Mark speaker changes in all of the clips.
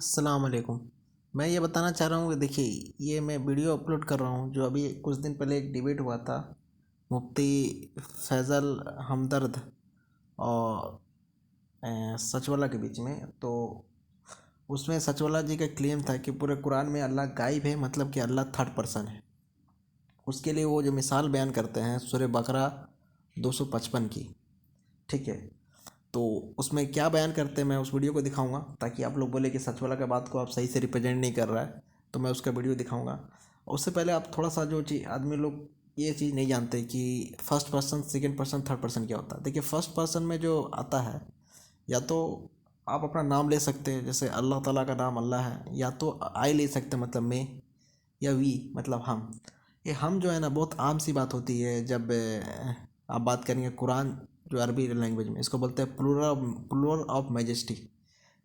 Speaker 1: अस्सलाम वालेकुम। मैं ये बताना चाह रहा हूँ कि देखिए ये मैं वीडियो अपलोड कर रहा हूँ जो अभी कुछ दिन पहले एक डिबेट हुआ था मुफ्ती फैज़ल हमदर्द और सचवाला के बीच में। तो उसमें सचवाला जी का क्लेम था कि पूरे कुरान में अल्लाह गायब है, मतलब कि अल्लाह थर्ड पर्सन है। उसके लिए वो जो मिसाल बयान करते हैं सूरह बकरा 255 की, ठीक है। तो उसमें क्या बयान करते हैं मैं उस वीडियो को दिखाऊंगा ताकि आप लोग बोले कि सच वाला का बात को आप सही से रिप्रेजेंट नहीं कर रहा है, तो मैं उसका वीडियो दिखाऊंगा। और उससे पहले आप थोड़ा सा जो चीज़ आदमी लोग ये चीज़ नहीं जानते कि first person, second person, third person क्या होता है। देखिए फर्स्ट पर्सन में जो आता है, या तो आप अपना नाम ले सकते हैं, जैसे अल्लाह ताला का नाम अल्लाह है, या तो आई ले सकते हैं मतलब मैं, या वी मतलब हम। ये हम जो है ना बहुत आम सी बात होती है जब आप बात करेंगे कुरान जो अरबी लैंग्वेज में इसको बोलते हैं plural of majesty.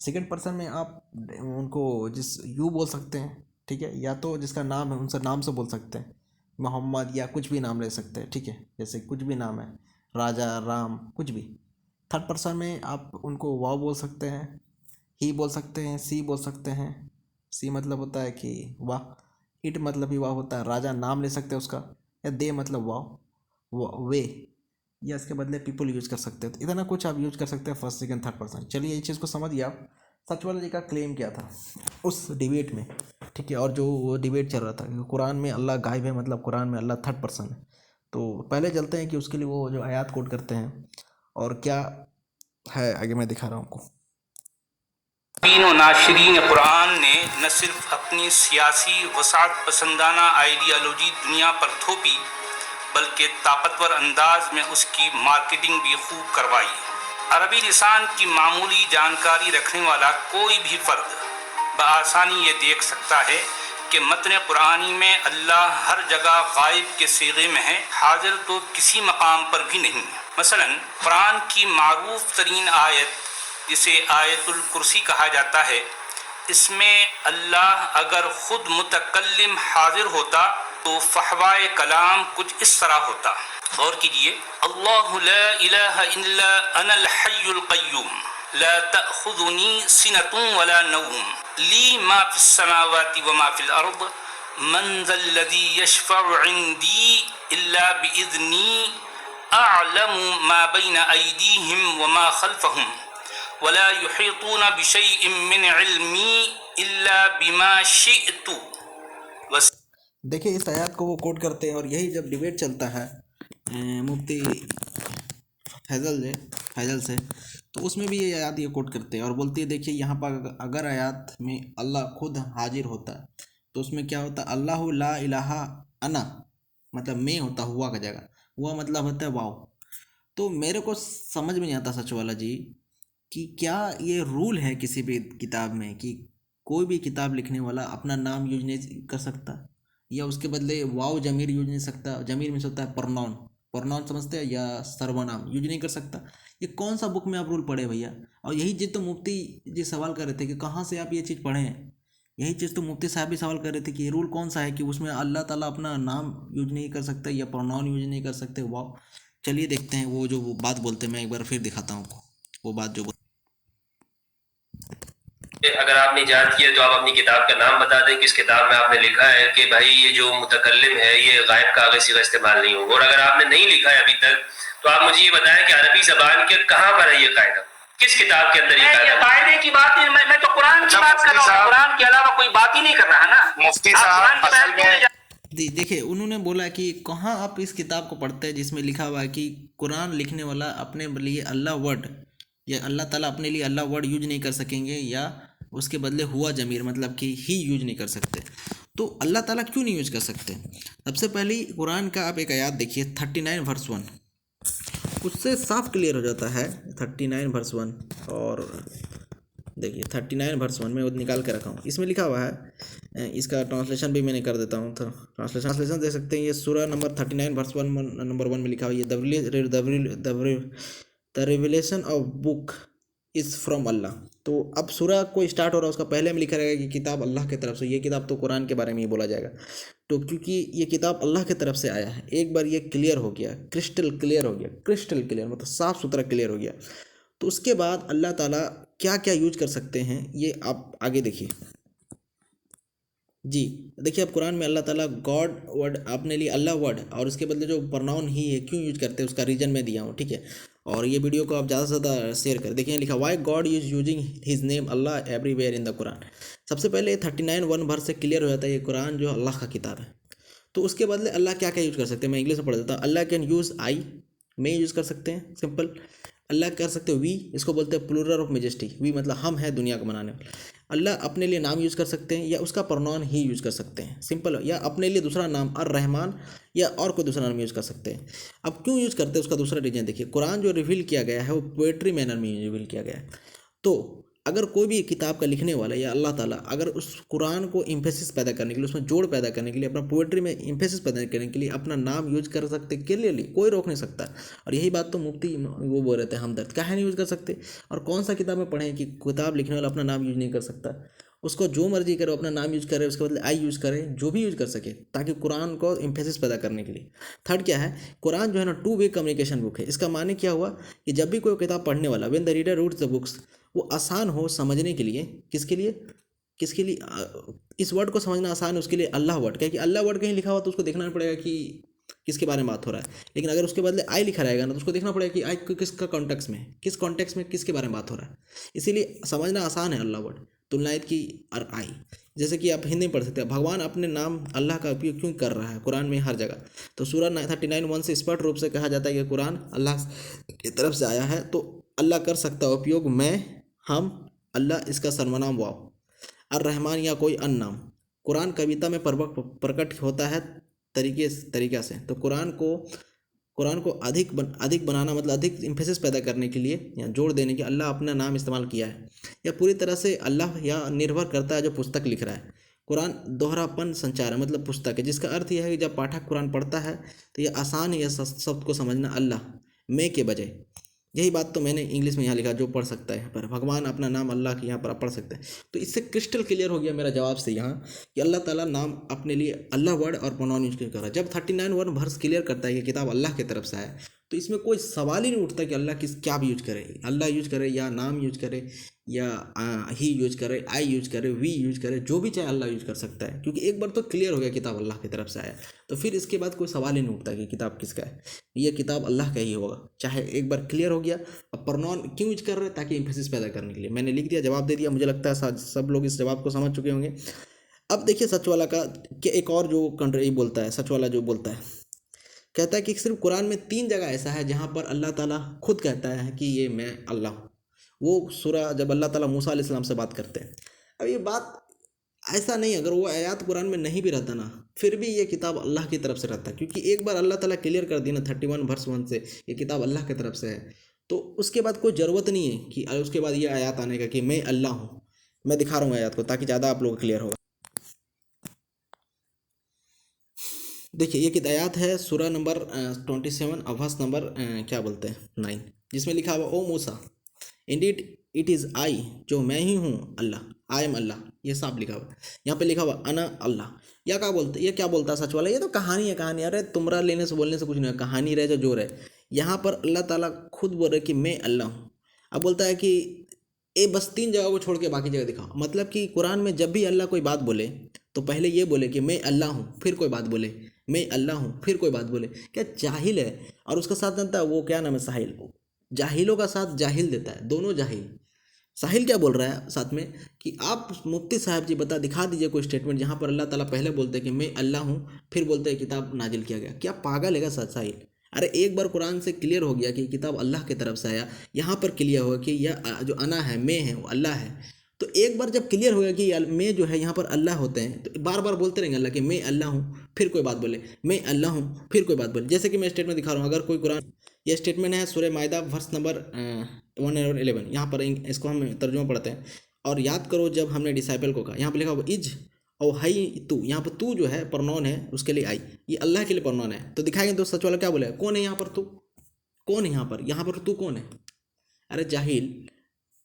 Speaker 1: Second person में आप उनको जिस यू बोल सकते हैं, ठीक है, या तो जिसका नाम है उनसे नाम से बोल सकते हैं, मोहम्मद या कुछ भी नाम ले सकते हैं, ठीक है, जैसे कुछ भी नाम है, राजा, राम, कुछ भी। थर्ड पर्सन में आप उनको वाव बोल सकते हैं, ही बोल सकते हैं, सी बोल सकते हैं। सी मतलब होता है कि वाह, इट मतलब ही वाह होता है, राजा नाम ले सकते हैं उसका, या दे मतलब वाह वे, या इसके बदले पीपल यूज कर सकते हैं। तो इतना कुछ आप यूज कर सकते हैं फर्स्ट सेकंड थर्ड पर्सन। चलिए ये चीज़ को समझ गया आप। सचवाला जी का क्लेम क्या था उस डिबेट में, ठीक है, और जो वो डिबेट चल रहा था कि कुरान में अल्लाह गायब है, मतलब कुरान में अल्लाह थर्ड पर्सन है। तो पहले चलते हैं कि उसके लिए वो जो आयात कोट करते हैं और क्या है, आगे मैं दिखा रहा हूँ आपको।
Speaker 2: तीनों नाशरीन कुरान ने न सिर्फ अपनी सियासी वसात पसंदाना आइडियालॉजी दुनिया पर थोपी, बल्कि ताकतवर अंदाज में उसकी मार्केटिंग भी खूब करवाई। अरबी लिसान की मामूली जानकारी रखने वाला कोई भी फर्द बआसानी ये देख सकता है कि मतन कुरानी में अल्लाह हर जगह गायब के सीगे में है, हाजिर तो किसी मकाम पर भी नहीं। मसलन कुरान की मारूफ तरीन आयत जिसे आयतुल कुर्सी कहा जाता है, इसमें अल्लाह अगर खुद मुतकल्लिम हाजिर होता तो फहवाए कलाम कुछ इस तरह होता। गौर कीजिए, अल्लाहु ला इलाहा इल्ला अनल हय्युल क़य्यूम ला तअखुज़ुनी सिनतुन वला नौम ली मा फिस समावाति व मा फिल अर्द मन ज़ल्लज़ी यशफ़अु इंदी इल्ला बिइज़्नी अअलमु मा बैन अयदीहिम व मा खल्फ़हुम वला युहीतूना बिशैइन मिन इल्मी इल्ला बिमा शिअतु।
Speaker 1: देखिए इस आयत को वो कोट करते हैं और यही जब डिबेट चलता है मुफ्ती फैज़ल से, तो उसमें भी ये आयत ये कोट करते हैं और बोलती है देखिए यहाँ पर अगर आयत में अल्लाह खुद हाजिर होता है तो उसमें क्या होता है, अल्लाह ला इलाहा अना मतलब मैं होता, हुआ का जगह, हुआ मतलब होता है वाव। तो मेरे को समझ में नहीं आता सच वाला जी कि क्या ये रूल है किसी भी किताब में कि कोई भी किताब लिखने वाला अपना नाम यूज नहीं कर सकता, या उसके बदले वाव जमीर यूज नहीं सकता। जमीर में होता है प्रनाउन, प्रनाउन समझते हैं, या सर्वनाम यूज नहीं कर सकता। ये कौन सा बुक में आप रूल पढ़े भैया? और यही चीज़ तो मुफ्ती जी सवाल कर रहे थे कि कहाँ से आप ये चीज़ पढ़े हैं। यही चीज़ तो मुफ्ती साहब भी सवाल कर रहे थे कि ये रूल कौन सा है कि उसमें अल्लाह ताला अपना नाम यूज नहीं कर सकते या प्रोनाउन यूज नहीं कर सकते। वाह, चलिए देखते हैं वो जो वो बात बोलते हैं, मैं एक बार फिर दिखाता हूँ आपको वो बात जो
Speaker 3: अगर आपने याद किया तो आप अपनी किताब का नाम बता दें, किस किताब में आपने लिखा है कि भाई ये जो मुतकल्लिम है ये गायब कागज़ी का इस्तेमाल नहीं होगा। और अगर आपने नहीं लिखा है अभी तक तो आप मुझे ये बताएं कि अरबी ज़बान के कहाँ पर है ये कायदा, किस किताब के अंदर ये
Speaker 2: कायदे की बात नहीं, मैं तो कुरान की बात कर रहा हूँ, कुरान के अलावा कोई बात ही नहीं कर रहा ना मुफ्ती साहब।
Speaker 1: देखिए उन्होंने बोला कि कहाँ आप इस किताब को पढ़ते हैं जिसमें लिखा हुआ है कि कुरान लिखने वाला अपने लिए अल्लाह वर्ड या अल्लाह ताला अपने लिए अल्लाह वर्ड यूज नहीं कर सकेंगे, या उसके बदले हुआ जमीर मतलब कि ही यूज नहीं कर सकते। तो अल्लाह ताला क्यों नहीं यूज कर सकते? सबसे पहले कुरान का आप एक आयत देखिए 39 वर्स 1, उससे साफ क्लियर हो जाता है। 39 वर्स 1 और देखिए 39 वर्स 1 में वो निकाल के रखा हूँ, इसमें लिखा हुआ है, इसका ट्रांसलेशन भी मैंने कर देता हूँ। तो ट्रांसलेशन देख सकते हैं, ये सूरा नंबर 39 वर्स 1 नंबर 1 में लिखा हुआ है, the revelation of book is from Allah. तो अब सूरा को स्टार्ट हो रहा है, उसका पहले में लिखा रहेगा कि किताब अल्लाह की तरफ से। ये किताब तो कुरान के बारे में ही बोला जाएगा, तो क्योंकि ये किताब अल्लाह की तरफ से आया है। एक बार ये क्लियर हो गया, क्रिस्टल क्लियर हो गया, क्रिस्टल क्लियर मतलब साफ़ सुथरा क्लियर हो गया। तो उसके बाद अल्लाह ताला क्या क्या यूज कर सकते हैं ये आप आगे देखिए। जी देखिए, अब कुरान में अल्लाह ताला गॉड वर्ड आपने लिए अल्लाह वर्ड और उसके बदले जो प्रोनाउन ही है क्यों यूज करते हैं उसका रीजन मैं दिया हूँ, ठीक है। और ये वीडियो को आप ज़्यादा से ज़्यादा शेयर करें। देखिए लिखा Y God is using his name Allah everywhere in the Quran. सबसे पहले 39:1 से क्लियर हो जाता है ये कुरान जो अल्लाह का किताब है। तो उसके बदले अल्लाह क्या क्या यूज कर सकते हैं, मैं इंग्लिश में पढ़ देता हूँ। अल्लाह कैन यूज़ आई, मैं यूज़ कर सकते हैं सिंपल। अल्लाह कर सकते हो वी, इसको बोलते हैं प्लूरल ऑफ मेजेस्टी, वी मतलब हम है दुनिया को बनाने वाले। अल्लाह अपने लिए नाम यूज़ कर सकते हैं या उसका प्रोनाउन ही यूज़ कर सकते हैं सिंपल, या अपने लिए दूसरा नाम अर रहमान या और कोई दूसरा नाम यूज़ कर सकते हैं। अब क्यों यूज़ करते हैं उसका दूसरा रीजन देखिए, कुरान जो रिवील किया गया है वो पोएट्री मैनर में रिवील किया गया है। तो अगर कोई भी किताब का लिखने वाला या अल्लाह ताला अगर उस कुरान को इम्फेसिस पैदा करने के लिए, उसमें जोड़ पैदा करने के लिए, अपना पोएट्री में इम्फेसिस पैदा करने के लिए अपना नाम यूज कर सकते, क्लियरली कोई रोक नहीं सकता। और यही बात तो मुफ्ती वो बोल रहे थे हमदर्द, काहे नहीं यूज कर सकते। और कौन सा किताब में पढ़े कि किताब लिखने वाला अपना नाम यूज नहीं कर सकता, उसको जो मर्जी करे अपना नाम यूज करे, उसके बदले आई यूज करे, जो भी यूज कर सके ताकि कुरान को इम्फेसिस पैदा करने के लिए। थर्ड क्या है, कुरान जो है ना टू वे कम्युनिकेशन बुक है। इसका माने क्या हुआ कि जब भी कोई किताब पढ़ने वाला when the reader reads the books, वो आसान हो समझने के लिए। किसके लिए, किसके लिए इस वर्ड को समझना आसान है उसके लिए अल्लाह वर्ड, क्योंकि अल्लाह वर्ड कहीं लिखा हुआ तो उसको देखना नहीं पड़ेगा कि किसके बारे में बात हो रहा है। लेकिन अगर उसके बदले आई लिखा रहेगा ना तो उसको देखना पड़ेगा कि आई किसका कॉन्टेक्स्ट में, किस कॉन्टेक्स्ट में किसके बारे में बात हो रहा है। इसीलिए समझना आसान है अल्लाह वर्ड तुलनायत की और आई। जैसे कि आप हिंदी में पढ़ सकते हैं, भगवान अपने नाम अल्लाह का उपयोग क्यों कर रहा है कुरान में हर जगह। तो सूरह 39:1 से स्पष्ट रूप से कहा जाता है कि कुरान अल्लाह की तरफ से आया है, तो अल्लाह कर सकता है उपयोग, मैं, हम, अल्लाह, इसका सर्वनाम वाव, अर रहमान या कोई अन्य नाम। कुरान कविता में प्रकट होता है तरीका से। तो कुरान को अधिक बनाना मतलब अधिक इम्फेसिस पैदा करने के लिए या जोड़ देने के अल्लाह अपना नाम इस्तेमाल किया है। या पूरी तरह से अल्लाह या निर्भर करता है जो पुस्तक लिख रहा है। कुरान दोहरापन संचार है मतलब पुस्तक है, जिसका अर्थ यह है कि जब पाठक कुरान पढ़ता है तो यह आसान है यह शब्द को समझना अल्लाह मैं के बजाय। यही बात तो मैंने इंग्लिश में यहाँ लिखा, जो पढ़ सकता है यहाँ पर भगवान अपना नाम अल्लाह के यहाँ पर आप पढ़ सकते हैं। तो इससे क्रिस्टल क्लियर हो गया मेरा जवाब से यहाँ कि अल्लाह ताला नाम अपने लिए अल्लाह वर्ड और प्रोनाउन यूज कर रहा है। जब 39:1 वर्स क्लियर करता है कि किताब अल्लाह की तरफ से है, तो इसमें कोई सवाल ही नहीं उठता कि अल्लाह क्या भी यूज करे, अल्लाह यूज करे या नाम यूज करे या ही यूज करे, आई यूज करे, वी यूज करे, जो भी चाहे अल्लाह यूज कर सकता है। क्योंकि एक बार तो क्लियर हो गया किताब अल्लाह की तरफ से आया, तो फिर इसके बाद कोई सवाल ही नहीं उठता कि किताब किसका है, ये किताब अल्लाह का ही होगा। चाहे एक बार क्लियर हो गया। अब प्रोनाउन क्यों यूज कर रहे हैं, ताकि इम्फेसिस पैदा करने के लिए। मैंने लिख दिया, जवाब दे दिया, मुझे लगता है सब लोग इस जवाब को समझ चुके होंगे। अब देखिए सच वाला का कि एक और जो कंट्री बोलता है, सच वाला जो बोलता है, कहता है कि सिर्फ कुरान में 3 जगह ऐसा है जहाँ पर अल्लाह ताला खुद कहता है कि ये मैं अल्लाह हूँ। वो सूरह जब अल्लाह ताला मूसा अलैहिस्सलाम से बात करते हैं। अब ये बात ऐसा नहीं, अगर वो आयात कुरान में नहीं भी रहता ना, फिर भी ये किताब अल्लाह की तरफ से रहता है। क्योंकि एक बार अल्लाह ताला क्लियर कर दिया ना 31:1 से ये किताब अल्लाह की तरफ से है, तो उसके बाद कोई ज़रूरत नहीं है कि उसके बाद ये आयात आने का कि मैं अल्लाह हूँ। मैं दिखा रहा हूँ आयात को ताकि ज़्यादा आप लोगों को क्लियर होगा। देखिए ये आयात है सूरह नंबर 27 वर्स नंबर क्या बोलते हैं 9, जिसमें लिखा हुआ ओ मूसा इंडीड इट इज़ आई, जो मैं ही हूँ अल्लाह, आई एम अल्लाह, ये साफ लिखा हुआ। यहाँ पे लिखा हुआ अना अल्लाह। या क्या बोलते, ये क्या बोलता है सच वाला, ये तो कहानी है कहानी। अरे तुमरा लेने से बोलने से कुछ नहीं है, कहानी रहे जो जोर है। यहाँ पर अल्लाह ताला खुद बोल रहे कि मैं अल्लाह हूँ। अब बोलता है कि ये बस 3 जगह को छोड़ के बाकी जगह दिखाओ। मतलब कि कुरान में जब भी अल्लाह कोई बात बोले तो पहले ये बोले कि मैं अल्लाह हूँ, फिर कोई बात बोले मैं अल्लाह हूँ, फिर कोई बात बोले। क्या जाहिल है। और उसका साथ जानता है वो क्या नाम है, साहिल। जाहिलों का साथ जाहिल देता है, दोनों जाहिल। साहिल क्या बोल रहा है साथ में कि आप मुफ्ती साहब जी दिखा दीजिए कोई स्टेटमेंट जहाँ पर अल्लाह ताला पहले बोलते हैं कि मैं अल्लाह हूँ, फिर बोलते हैं किताब नाजिल किया गया। क्या पागल है क्या साहिल। अरे एक बार कुरान से क्लियर हो गया कि किताब अल्लाह की तरफ से आया, यहाँ पर क्लियर हुआ कि यह जो अना है मैं है वो अल्लाह है। तो एक बार जब क्लियर हो गया कि मैं जो है यहाँ पर अल्लाह होते हैं, तो बार बार बोलते रहेंगे अल्लाह कि मैं अल्लाह हूँ, फिर कोई बात बोले मैं अल्लाह हूँ, फिर कोई बात बोले। जैसे कि मैं स्टेटमेंट दिखा रहा हूँ, अगर कोई कुरान, ये स्टेटमेंट है सूरह माइदा वर्स नंबर 111। यहाँ पर इसको हम तर्जुमा पढ़ते हैं। और याद करो जब हमने डिसाइपल को कहा, यहाँ पर लिखा हुआ इज और हाई तू, यहाँ पर तू जो है प्रोनाउन है उसके लिए आई, ये अल्लाह के लिए प्रोनाउन है। तो दिखाएंगे तो सच वाला क्या बोले, कौन है यहाँ पर तू, कौन है यहाँ पर तू कौन है। अरे जाहिल,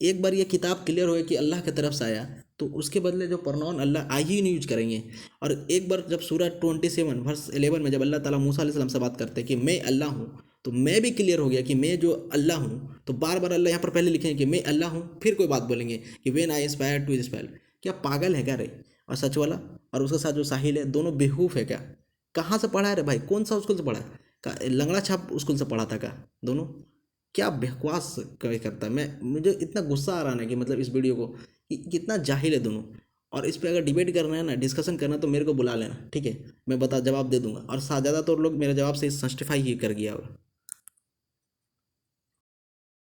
Speaker 1: एक बार ये किताब क्लियर हो गया कि अल्लाह की तरफ से आया, तो उसके बदले जो प्रोनाउन अल्लाह आई ही नहीं यूज करेंगे। और एक बार जब सूरह 27 वर्स 11 में जब अल्लाह ताला मूसा अलैहिस्सलाम से बात करते हैं कि मैं अल्लाह हूँ,
Speaker 4: तो मैं भी क्लियर हो गया कि मैं जो अल्लाह हूँ, तो बार बार अल्लाह यहाँ पर पहले लिखेंगे कि मैं अल्लाह हूँ, फिर कोई बात बोलेंगे कि when I aspire to spell. क्या पागल है क्या रे? और सच वाला और उसके साथ जो साहिल है, दोनों बेवकूफ़ है क्या? कहाँ से पढ़ा है रे भाई? कौन सा स्कूल से पढ़ा है? लंगड़ा छाप स्कूल से पढ़ा था क्या दोनों? क्या बकवास करता है। मुझे इतना गुस्सा आ रहा है ना कि मतलब इस वीडियो को, कि कितना जाहिल है दोनों। और इस पे अगर डिबेट करना है ना, डिस्कशन करना, तो मेरे को बुला लेना, ठीक है? मैं जवाब दे दूंगा। और ज़्यादातर लोग मेरे जवाब से जस्टिफाई ही कर गया होगा।